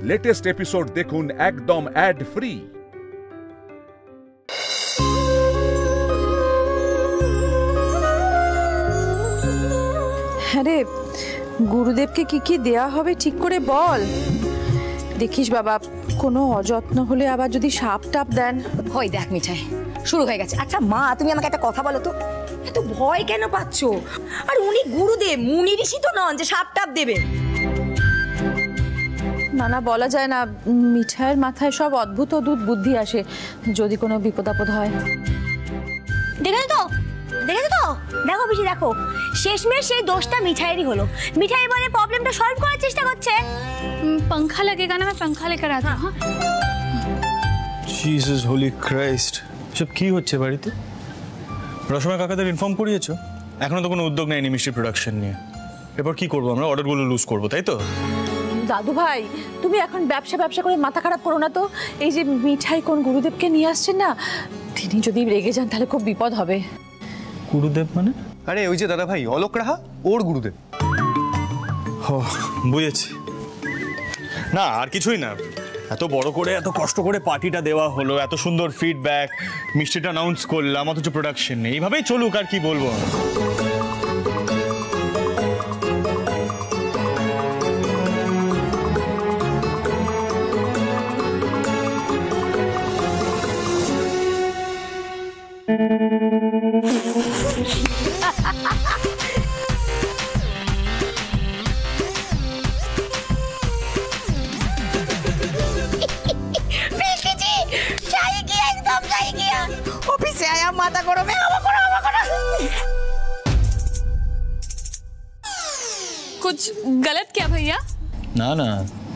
Latest episode দেখুন একদম add free. আরে গুরুদেবকে কি কি দেয়া হবে ঠিক করে বল। দেখিস বাবা, কোনো অযত্ন হলে আবার যদি সাপ টাপ দেন। হয় দেখ মিঠাই শুরু হয়ে গেছে। আচ্ছা মা, তুমি আমাকে একটা কথা বলো তো, এত ভয় কেন পাচ্ছ? আর উনি গুরুদেব, মুনি ঋষি তো নন যে সাপ টাপ দেবে। না না, বলা যায় না, মিঠাইয়ের মাথায় সব অদ্ভুত অদ্ভুত বুদ্ধি আসে যদি কোনো বিপদ আপদ হয়। দেখেছো তো দেখো বেশি দেখো, শেষমেশ সেই দোষটা মিঠাইয়েরই হলো। মিঠাই বলে প্রবলেমটা সলভ করার চেষ্টা করছে। पंखा लगेगा ना, मैं पंखा लेकर आता हूँ। জিসাস হোলি ক্রাইস্ট, সব কি হচ্ছে বাড়িতে? রসমা কাকাদের ইনফর্ম করিয়েছো? এখনো তো কোনো উদ্যোগ নেয়নি মিষ্টি প্রোডাকশন নিয়ে। এরপর কি করবো আমরা? অর্ডারগুলো লুজ করবো, তাই তো? দাদু ভাই, তুমি এখন ব্যবসা করে মাথা খারাপ করো না তো। এই যে মিঠাই কোন গুরুদেবকে নিয়ে আসছেন না, তিনি যদি রেগে যান তাহলে খুব বিপদ হবে। গুরুদেব মানে? আরে ওই যে দাদা ভাই অলোক রাহা, ওর গুরুদেব। ও বুঝেছি। না আর কিছুই না, এত বড় করে এত কষ্ট করে পার্টিটা দেওয়া হলো, এত সুন্দর ফিডব্যাক, মিষ্টিটা অ্যানাউন্স করলাম, অথচ প্রোডাকশন নেই। এইভাবেই চলুক, আর কি বলবো। ऑफिस से आया, माता करो मैं हवा करो। कुछ गलत क्या भैया? না না,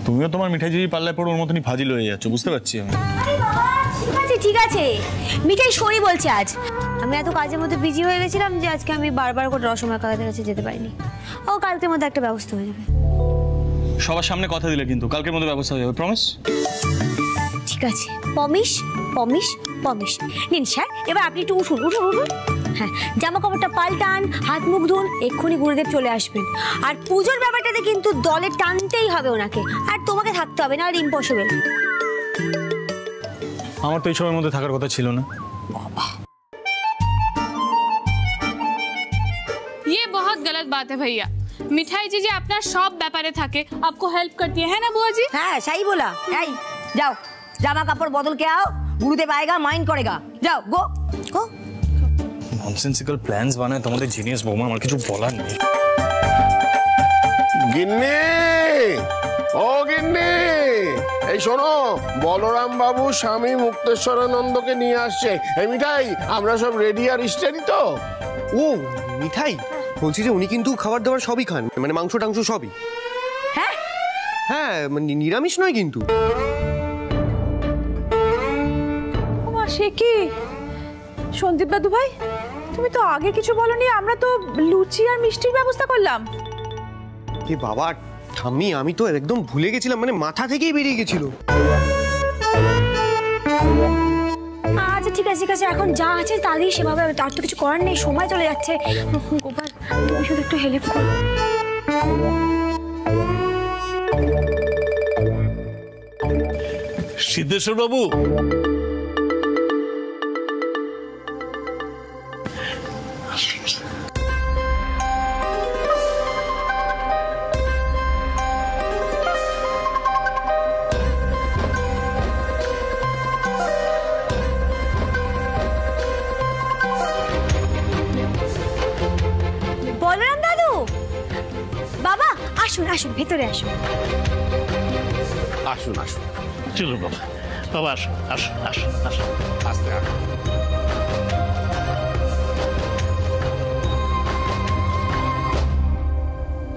তুমিও তোমার মিঠাই যদি পাল্লায় পড়ো ওর মতনই ফাজিল হয়ে যাচ্ছ, বুঝতে পারছি আমি। ঠিক আছে মিঠাই সরি বলছে। আজ আমি এত কাজের মধ্যে বিজি হয়ে গেছিলাম যে আজকে আমি বারবার করে রসমা কাকাদের কাছে যেতে পারিনি। ও কালকের মধ্যে একটা ব্যবস্থা হয়ে যাবে। সবার সামনে কথা দিলে কিন্তু, কালকের মধ্যে ব্যবস্থা হয়ে যাবে, প্রমিস? ঠিক আছে, পমিশ পমিশ পমিশ। নিন স্যার, এবার আপনি একটু উঠুন। হ্যাঁ, জামা কাপড়টা পাল্টান, হাত মুখ ধুন, এক্ষুনি গুরুদেব চলে আসবেন। আর পুজোর ব্যাপারটাতে কিন্তু দলে টানতেই হবে ওনাকে, আর তোমাকে থাকতে হবে না, আর ইম্পসিবল। আমার তো এই সময়ের মধ্যে থাকার কথা ছিল না। ये बहुत गलत बात है भैया। मिठाई जी अपना सब ব্যাপারে থাকে, आपको हेल्प करती है ना बुआ जी? হ্যাঁ সাই বলা। এই যাও, জামা কাপড় বদল কে आओ, গুরুদেব आएगा, মাইন্ড করেगा। যাও গো গো। ননসেন্সিক্যাল প্ল্যানস বানায় তোমাদের জিনিয়াস বৌমা, আমার কিছু বলার নেই। গিন্নি, ও গিন্নি, এই শোনো, বলরাম বাবু স্বামী মুক্তেশ্বরানন্দকে নিয়ে আসছে। এই মিঠাই, আমরা সব রেডি আর স্টেডি তো? ও মিঠাই, বলছি যে উনি কিন্তু খাবার দাবার সবই খান, মানে মাংস টাংস সবই। হ্যাঁ হ্যাঁ, মানে নিরামিষ নয় কিন্তু। ওমা, সে কি সন্দীপ দাদু ভাই, তুমি তো আগে কিছু বলনি। আমরা তো লুচি আর মিষ্টির ব্যবস্থা করলাম। এ বাবা ঠাম্মি, আমি তো একদম ভুলে গেছিলাম, মানে মাথা থেকেই বেরিয়ে গেছিল। আচ্ছা ঠিক আছে এখন যা আছে তা দিয়ে সেভাবে, তার তো কিছু করার নেই, সময় চলে যাচ্ছে। গোপাল তুমি শুধু একটু হেল্প করো। সিদ্ধেশ্বর বাবু, বলরাম দাদু, বাবা আসুন আসুন, ভেতরে আসুন। আসুন আসুন। চলো বাবা, বাবা আসো আসো আসো আসো। আস্তে আসুন।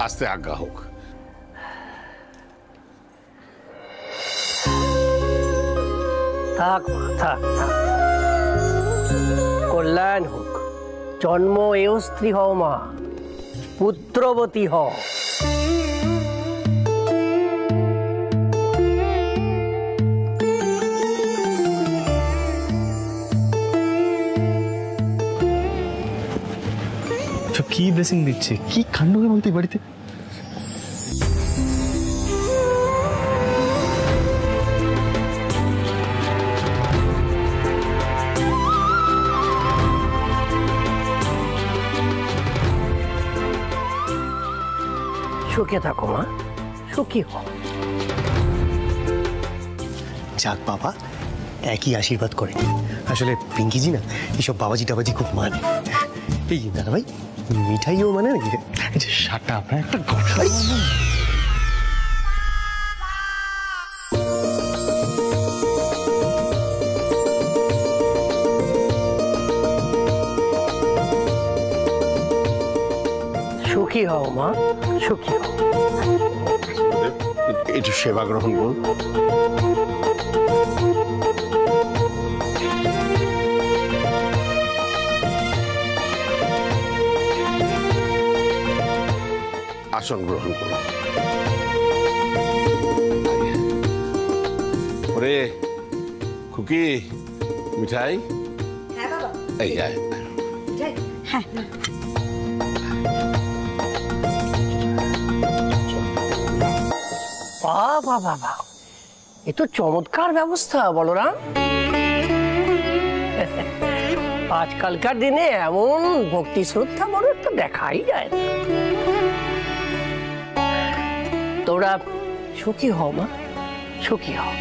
আস্তে আজ্ঞা হোক। থাক মা, থাক থাক, কল্যাণ হোক। জন্ম এও স্ত্রী হও মা, পুত্রবতী হও। কি ব্লেসিং দিচ্ছে, কি কাণ্ড বলতে বাড়িতে। সুখে থাকো মা, সুখী হও। যাক বাবা, একই আশীর্বাদ করে। আসলে পিঙ্কিজি না এইসব বাবাজি টাবাজি খুব মানে। এই দাদা ভাই, মিঠাইও মানে নাকি? শাটা আপনার একটা কথা। সুখী হও মা, সুখী হও। একটু সেবা গ্রহণ করুন। আসন গ্রহণ করুন। ওরে খুকি, মিঠাই। হ্যাঁ বাবা, এই আয়। হ্যাঁ বাবা বাবা, এ তো চমৎকার ব্যবস্থা বলরাম। আজকালকার দিনে এমন ভক্তি শ্রদ্ধা বড় একটা দেখাই যায় না। তোরা সুখী হও মা, সুখী হও।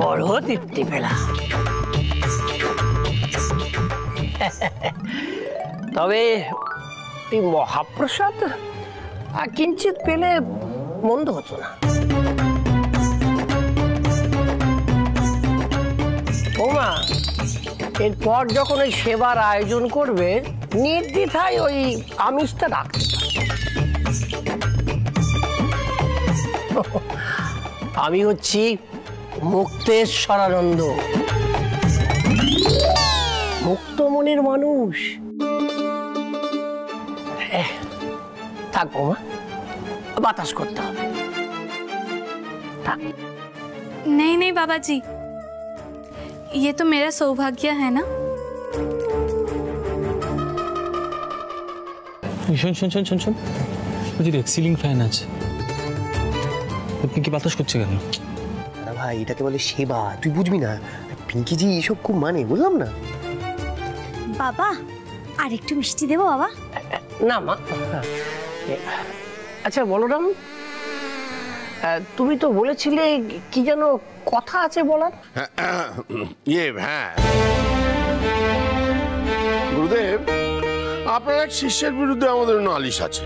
বড় তৃপ্তি পেলাম। তবে এই মহাপ্রসাদ আর কিঞ্চিত পেলে মন্দ হতো না। ওমা, এরপর যখন ওই সেবার আয়োজন করবে নির্দ্বিধায় ওই আমিষটা রাখতে আমি হচ্ছি মুক্তেশ্বরানন্দ, মুক্ত মনের মানুষ। থাকবো মা, বাতাস করতে হবে। नहीं नहीं बाबा जी, ये तो मेरा सौभाग्य है ना। শোন শোন শোন শোন শোন, বুঝলি সিলিং ফ্যান আছে, আপনি কি বাতাস করছে কেন? আরে ভাই, এটাকে বলে সেবা, তুই বুঝবি না। পিঙ্কিজি এসব খুব মানে, বললাম না। বাবা, আর একটু মিষ্টি দেবো বাবা? না মা। আচ্ছা বলরাম, তুমি তো বলেছিলে কি যেন কথা আছে বলার? হ্যাঁ গুরুদেব, আপনার এক শিষ্যের বিরুদ্ধে আমাদের নালিশ আছে।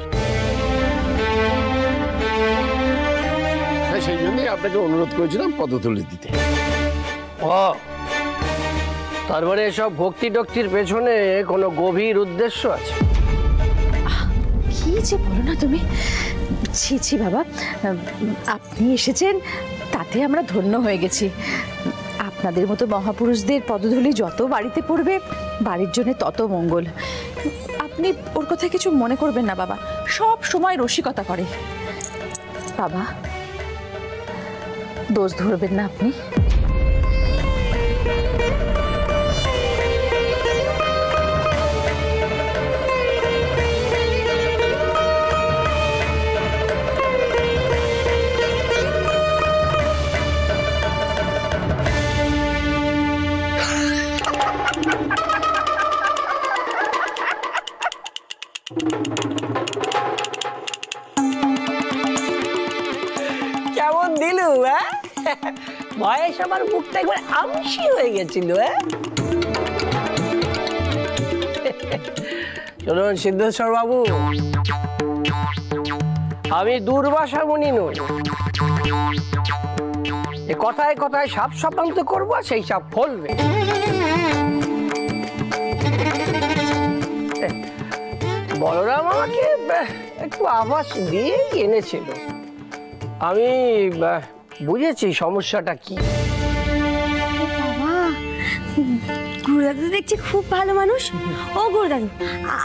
সেই জন্যই আপনাকে অনুরোধ করেছিলাম পদতুলি দিতে। ও, তারপরে এসব ভক্তি টক্তির পেছনে কোনো গভীর উদ্দেশ্য আছে? কি যে বলো না তুমি। ছি ছি বাবা, আপনি এসেছেন তাতে আমরা ধন্য হয়ে গেছি। আপনাদের মতো মহাপুরুষদের পদধূলি যত বাড়িতে পড়বে, বাড়ির জন্য তত মঙ্গল। আপনি ওর কথা কিছু মনে করবেন না বাবা, সব সময় রসিকতা করে। বাবা, দোষ ধরবেন না আপনি। কেমন দিলু? বয়স আমার মুখটা একবার আমসি হয়ে গেছিল। চলুন সিদ্ধেশ্বর বাবু, আমি দুর্বাসা মুনি নই। এ কথায় কথায় সাপ সাপান্ত করবো, সেই সাপ ফলবে। বলরাম আমাকে একটু আভাস দিয়ে এনেছিল। আমি বুঝেছি সমস্যাটা কি। বাবা, গুরুদাদু দেখছি খুব ভালো মানুষ। ও গুরুদাদু,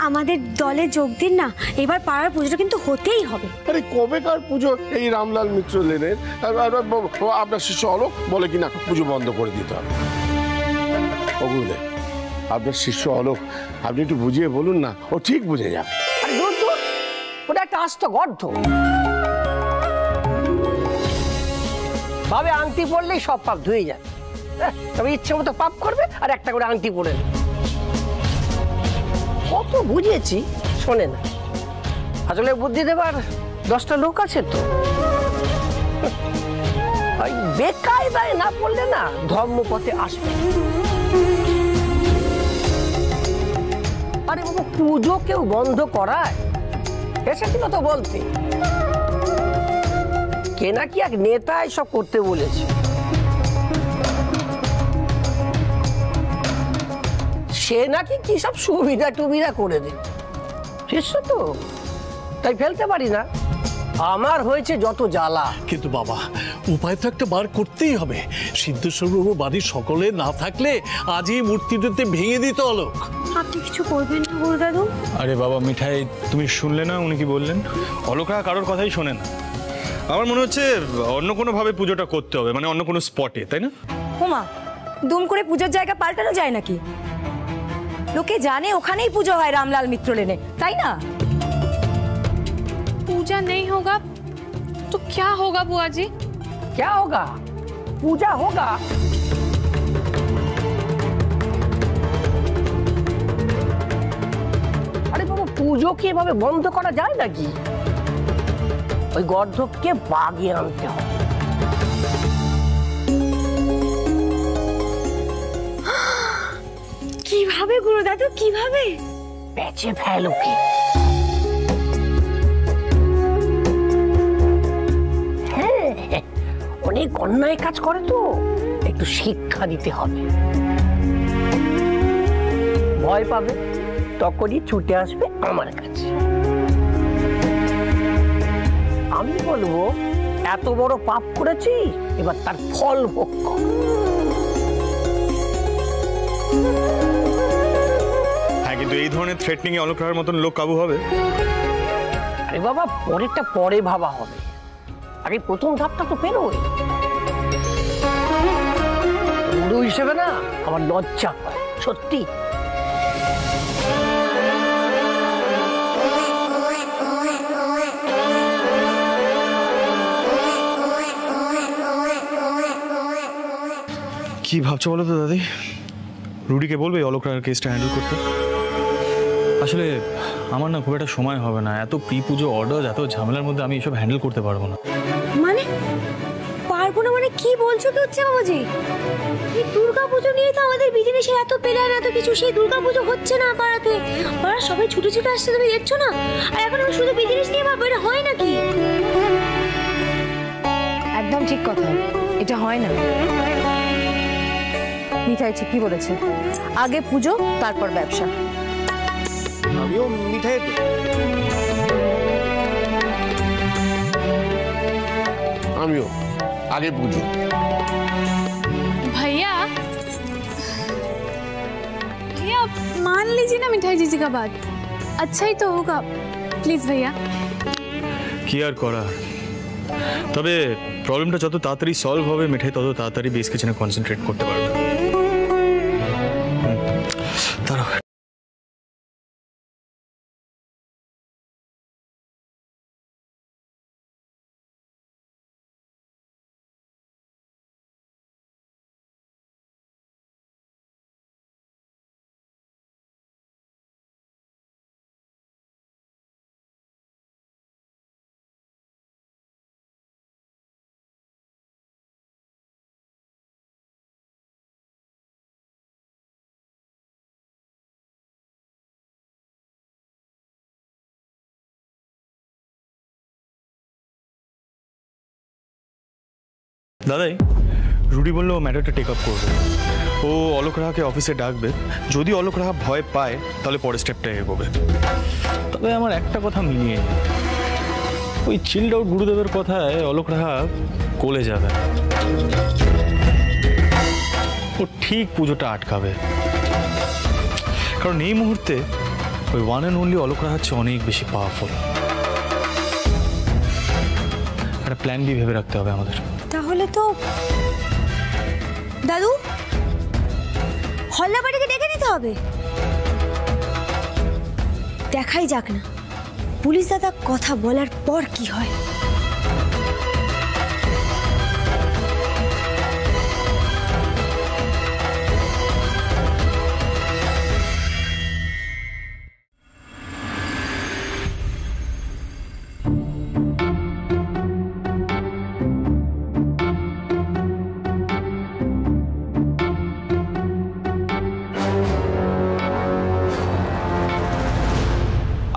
আমাদের দলে যোগ দিন না, এবার পাড়ার পুজোটা কিন্তু হতেই হবে। আরে কবেকার পুজো এই রামলাল মিত্র লেনের? আপনার শিষ্য অলোক বলে কিনা পুজো বন্ধ করে দিতে হবে। ও গুরুদেব, আপনার শিষ্য অলোক, আপনি একটু বুঝিয়ে বলুন না, ও ঠিক বুঝে যাবে। আরে দূর দূর, ওটা একটা আস্ত গর্ধ। ভাবে আংটি পড়লেই সব পাপ ধুয়ে যায়। তবে ইচ্ছে মতো পাপ করবে আর একটা করে আংটি পড়ে নেবে। কত বুঝিয়েছি, শোনে না। আসলে বুদ্ধি দেবার 10টা লোক আছে তো। ওই বেকায়দায় না পড়লে না ধর্মপথে আসবে। আরে বাবা, পুজো কেউ বন্ধ করায়? এসেছিল তো বলতে, কে নাকি এক নেতা এসব করতে বলেছে। সে নাকি কি সব সুবিধা টুবিধা করে দেবে। শিষ্য তো, তাই ফেলতে পারি না। আমার হয়েছে যত জ্বালা। কিন্তু বাবা, উপায় তো একটা বার করতেই হবে। সিদ্ধেশ্বর বাবু বাড়ির সকলে না থাকলে আজই মূর্তিটাতে ভেঙে দিত অলোক। আপনি কিছু করবেন না গুরুদাদু? আরে বাবা মিঠাই, তুমি শুনলে না উনি কি বললেন? অলোকরা কারোর কথাই শোনে না। আমার মনে হচ্ছে অন্য কোনো ভাবে পুজোটা করতে হবে, মানে অন্য কোনো স্পটে, তাই না? হোমা, দুম করে পুজোর জায়গা পাল্টানো যায় নাকি? লোকে জানে ওখানেই পুজো হয় রামলাল মিত্র লেনে, তাই না? पूजा नहीं होगा तो क्या होगा बुआ जी? क्या होगा? पूजा होगा। আরে বাবা, পুজো কি এভাবে বন্ধ করা যায় নাকি? ওই গর্ধবকে বাগে আনতে হবে। কিভাবে গুরুদাদু, কিভাবে? বেঁচে ফেলোকে। অনেক অন্যায় কাজ করে তো, একটু শিক্ষা দিতে হবে। ভয় পাবে, তখনই ছুটে আসবে আমার কাছে। আমি বলবো, এত বড় পাপ করেছি, এবার তার ফল ভোগ কর। হ্যাঁ, কিন্তু এই ধরনের থ্রেটনিং এ অলোকরার মতন লোক কাবু হবে? আরে বাবা, পরেরটা পরে ভাবা হবে। আগে প্রথম ধাপটা তো পেরোয়। গুরু হিসেবে না আমার লজ্জা হয় সত্যি। কি ভাবছো বলো তো দাদি? রুডিকে বলবে অলোকরার কেসটা হ্যান্ডেল করতে? আসলে আমার না খুব একটা সময় হবে না, এত প্রি পুজো অর্ডার, এত ঝামেলার মধ্যে আমি এসব হ্যান্ডেল করতে পারবো না। মানে পারবো না মানে কি বলছো কি হচ্ছে বাবাজি? এই দুর্গা পুজো নিয়ে তো আমাদের বিজনেসে এত প্ল্যান, এত কিছু, সেই দুর্গা পুজো হচ্ছে না পাড়াতে। পাড়া সবাই ছুটে ছুটে আসছে, তুমি দেখছো না? আর এখন আমি শুধু বিজনেস নিয়ে ভাববো, এটা হয় নাকি? একদম ঠিক কথা, এটা হয় না। মিঠাই ঠিকই বলেছে, আগে পুজো তারপর ব্যবসা। আমিও মিঠাই আমিও আগে পুজো। भैया भैया मान लीजिए ना मिठाई जीजी का बात, अच्छा ही तो होगा। प्लीज भैया। কি আর করা, তবে প্রবলেমটা যত তাড়াতাড়ি সলভ হবে মিঠাই তত তাড়াতাড়ি বেস কিচেনে কনসেন্ট্রেট করতে পারবে। তারা দাদাই, রুডি বললো ম্যাটারটা টেক আপ করবে। ও অলোক রাহাকে অফিসে ডাকবে, যদি অলোক রাহা ভয় পায় তাহলে পরের স্টেপটা এগোবে। তবে আমার একটা কথা মিলিয়ে, ওই চিল্ড আউট গুরুদেবের কথায় অলোক রাহা কোলে যাবে, ও ঠিক পুজোটা আটকাবে। কারণ এই মুহূর্তে ওই ওয়ান অ্যান্ড অনলি অলোক রাহা হচ্ছে অনেক বেশি পাওয়ারফুল। একটা প্ল্যান বি ভেবে রাখতে হবে আমাদের। তাহলে তো দাদু হল্লাবাড়িকে ডেকে নিতে হবে। দেখাই যাক না পুলিশ দাদা কথা বলার পর কি হয়।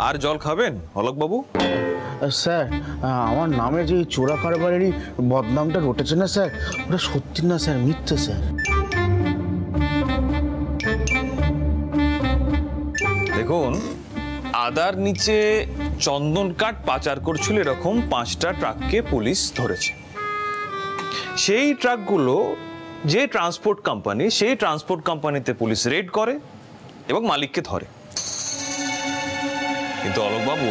আর জল খাবেন অলোক বাবু? স্যার, আমার নামে যে চোরা কারবারেরই বদনামটা রটেছে না স্যার, ওটা সত্যি না স্যার, মিথ্যে স্যার। দেখুন, আদার নিচে চন্দন কাঠ পাচার করছিল এরকম 5টা ট্রাককে পুলিশ ধরেছে। সেই ট্রাকগুলো যে ট্রান্সপোর্ট কোম্পানি, সেই ট্রান্সপোর্ট কোম্পানিতে পুলিশ রেড করে এবং মালিককে ধরে। কিন্তু অলোকবাবু,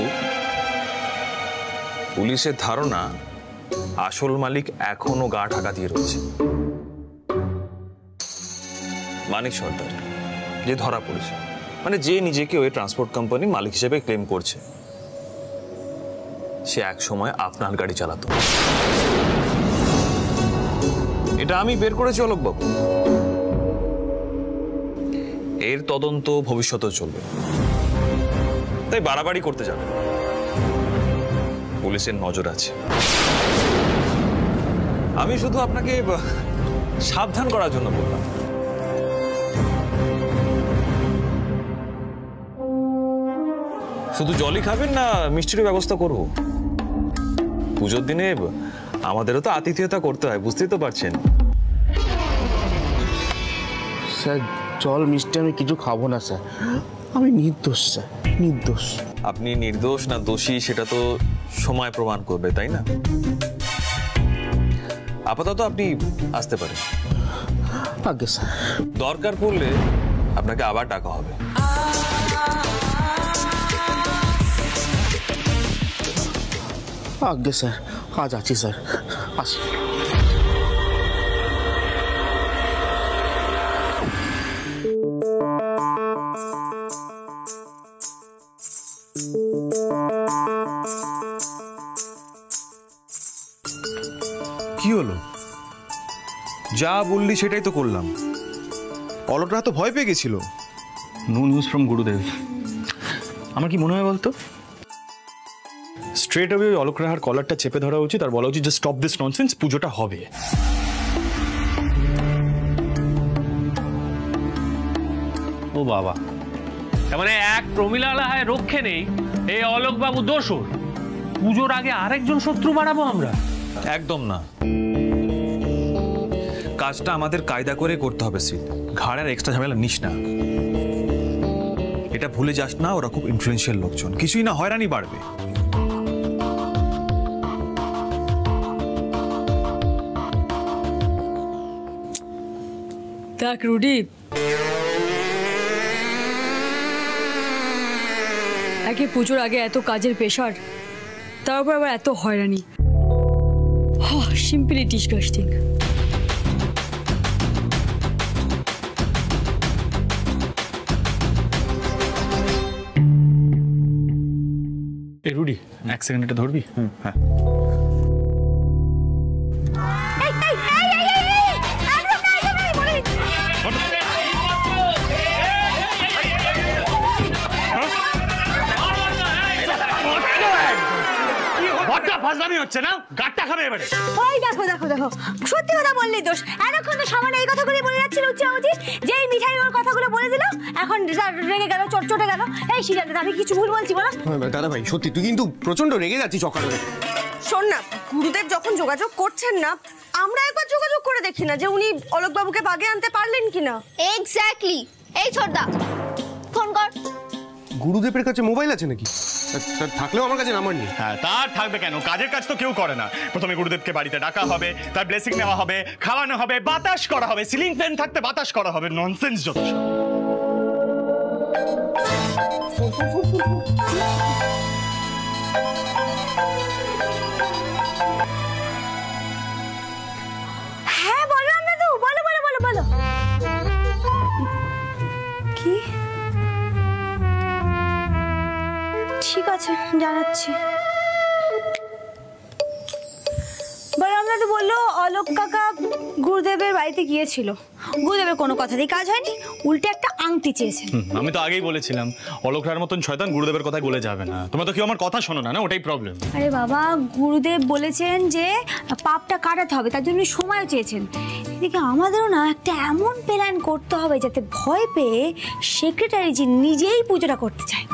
পুলিশের ধারণা আসল মালিক এখনো গা ঢাকা দিয়ে রয়েছে। মানিক সর্দার, যে ধরা পড়েছে, মানে যে নিজেকে ওই ট্রান্সপোর্ট কোম্পানির মালিক হিসেবে ক্লেম করছে, সে এক সময় আপনার গাড়ি চালাতো। এটা আমি বের করেছি অলোকবাবু। এর তদন্ত ভবিষ্যতেও চলবে, তাই বাড়াবাড়ি করতে যাবে। পুলিশের নজর আছে। আমি শুধু আপনাকে সাবধান করার জন্য বললাম। শুধু জলই খাবেন না মিষ্টির ব্যবস্থা করব? পুজোর দিনে আমাদেরও তো আতিথেয়তা করতে হয়, বুঝতেই তো পারছেন। স্যার, জল মিষ্টি আমি কিছু খাবো না স্যার, আমি নির্দোষ স্যার, নির্দোষ। আপনি নির্দোষ না দোষী সেটা তো সময় প্রমাণ করবে, তাই না? আপাতত আপনি আসতে পারেন। আগে স্যার, দরকার পড়লে আপনাকে আবার ডাকা হবে। আগে স্যার, আজ আছি স্যার, আসি। কি হলো? যা বললি সেটাই তো করলাম। অলোক রাহা তো ভয় পেয়ে গেছিল। নো নিউজ ফ্রম গুরুদেব। আমার কি মনে হয় বলতো, স্ট্রেট অ্যাওয়ে অলোক রাহার কলারটা চেপে ধরা উচিত আর বলা উচিত যে স্টপ দিস ননসেন্স, পুজোটা হবে। ও বাবা, মানে এক প্রমিলা লাহায় রক্ষে নেই, এই অলোক বাবু দোষর। পুজোর আগে আরেকজন শত্রু বাড়াবো আমরা? একদম না, কাজটা আমাদের কায়দা করে করতে হবে। সিট ঘাড়ের এক্সট্রা ঝামেলা নিস না। এটা ভুলে যাস না, ওরা খুব ইনফ্লুয়েন্সিয়াল লোকজন, কিছুই না হয়রানি বাড়বে। দেখ রুডি, একে পুজোর আগে এত কাজের প্রেশার, তার উপর আবার এত হয়রানি, সিম্পলি ডিসগাস্টিং। এই রুডি, এক সেকেন্ড এটা ধরবি? হ্যাঁ। হচ্ছে না, গাটটা খাবে এবারে। ওই দেখো দেখো দেখো, সত্যি কথা বললি দোষ। এতক্ষণ তো সামান্য এই কথাগুলি বলে যাচ্ছিল উচ্চাউচিত, যে এই মিঠাই ওর কথাগুলো বলে দিল, এখন রেগে গেল, চটচটে গেল। এই সিদ্ধান্ত, আমি কিছু ভুল বলছি বলো? দাদা ভাই, সত্যি তুই কিন্তু প্রচন্ড রেগে যাচ্ছিস। শোন না, গুরুদেব যখন যোগাযোগ করছেন না, আমরা একবার যোগাযোগ করে দেখি না যে উনি অলোকবাবুকে বাগে আনতে পারলেন কিনা। এক্স্যাক্টলি। এই ছোটদা, ফোন কর। গুরুদেবের কাছে মোবাইল আছে নাকি? থাকলেও আমার কাছে নাম্বার নেই। হ্যাঁ, তার থাকবে কেন? কাজের কাজ তো কেউ করে না। প্রথমে গুরুদেবকে বাড়িতে ডাকা হবে, তার ব্লেসিং নেওয়া হবে, খাওয়ানো হবে, বাতাস করা হবে, সিলিং ফ্যান থাকতে বাতাস করা হবে। ননসেন্স যত সব। হ্যাঁ বলরাম দাদু, বলো বলো বলো বলো। কি? ঠিক আছে, জানাচ্ছি। বলরাম দাদু বললো অলোক কাকা গুরুদেবের বাড়িতে গিয়েছিল, গুরুদেবের কোনো কথাতেই কাজ হয়নি, উল্টে একটা আংটি চেয়েছেন। আমি তো আগেই বলেছিলাম অলোকরার মতন শয়তান গুরুদেবের কথায় গলে যাবে না। তোমরা তো কেউ আমার কথা শোনো না, ওটাই প্রবলেম। আরে বাবা, গুরুদেব বলেছেন যে পাপটা কাটাতে হবে, তার জন্য সময়ও চেয়েছেন। এদিকে আমাদেরও না একটা এমন প্ল্যান করতে হবে যাতে ভয় পেয়ে সেক্রেটারি জি নিজেই পুজোটা করতে চায়।